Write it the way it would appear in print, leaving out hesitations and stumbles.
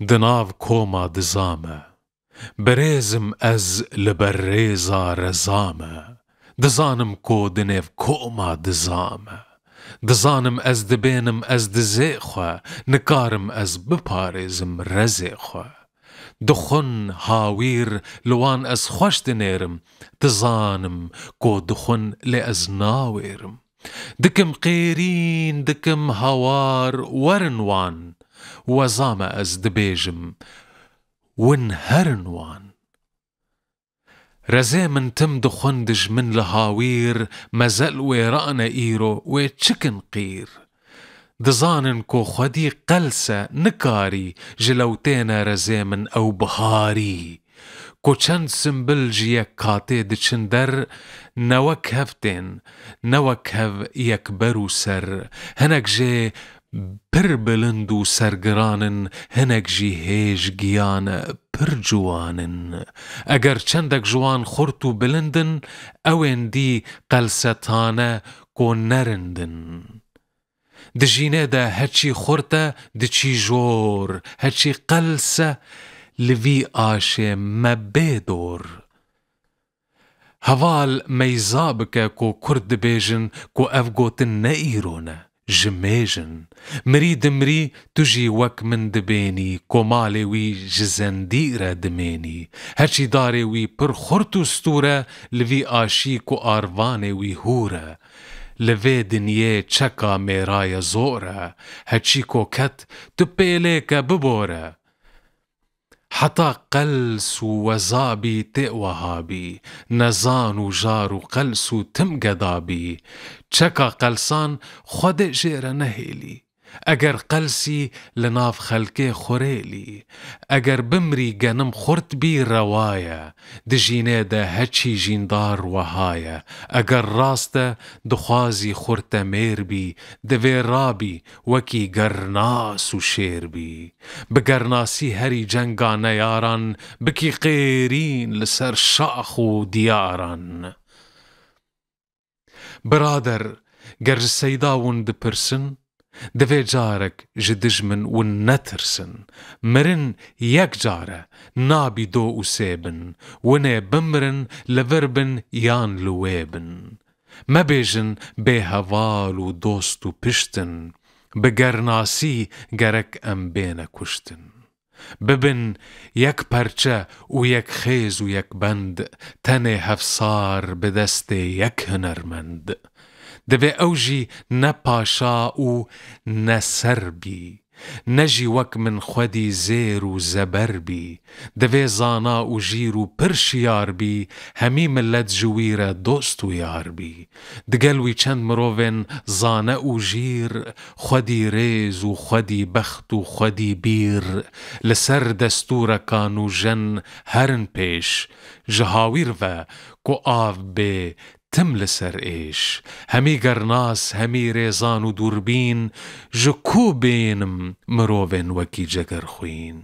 دناف كوما دزامه بريزم از لبريزا رزامه دزانم كو دنيف كوما دزامه دزانم از دبينم از دزيخوا نكارم از بپاريزم رزيخوا دخن هاوير لوان از خوش دنيرم دزانم كو دخن لأز ناويرم دكم قيرين دكم هوار ورنوان وزامة از دبيجم ونهرنوان رزي من تم دخندج من لهاوير مزل ويرأنا إيرو ويتشكن قير دزانن كو خدي قلسة نكاري جلوتينا رزي من أو بهاري كو چند سنبل جيك كاتي دچندر نوك هفتين نوك هف يكبرو سر هنك جي پر بلندو سرگرانن هنک جی هیج گیان پر جوانن اگر چندک جوان خورتو بلندن اوین دی قلستانه کو نرندن دجینه ده هچی خورته دچی جور هچی قلسه لوی آشه مبیدور هوال میزابکه کو کرد بیجن کو افگوتن نئیرونه جميجن مريد مري تجي وك من دبيني كومالي وي جزنديرة دميني هرشي داري وي پر خورتو ستورة لوي آشي كو آرواني وي هورة لوي دنيه چكا ميرايا زورة هرشي كو كت تبيليك ببورة حتى قلس وزابي تقوهابي نزان وجار وقلس تمقدابي چكا قلسان خود جير نهيلي اگر قلسي لناف خلقي خوريلي اگر بمري جنم خورت بي روايا دجينه ده هچي جيندار وهايا اگر راسته دخوازي خورت مير بي دوي رابي وكي گرناس و شير بي بگرناسي هري جنگا نياران بكي قيرين لسر شاخ و دياران برادر گرج سيداون دپرسن دوی جارك جدجمن ونترسن مرن يك جاره نابي دو اسيبن ونه بمرن لوربن يان لويبن ما بيجن بهوال و دوست و پشتن بگرناسي گرك ام بين كشتن ببن يك پرچه و يك خيز و يك بند تنه هفصار بدست يك هنرمند دوی اوجي نپاشا و نسربي نجي وك من خودي زير و زبربي دوی زانا و جير و پرشيار بي همي ملت جويرة دوست و يار بي دگلوي چند مروفن زانا و جير خودي ريز و خودي بخت و خودي بير لسر دستورة كانو جن هرن پیش جهاوير و كو آف بي تم لسر ايش همي گرناس همي ريزان و دوربين جكو بينم مروفن وكي جگر خوين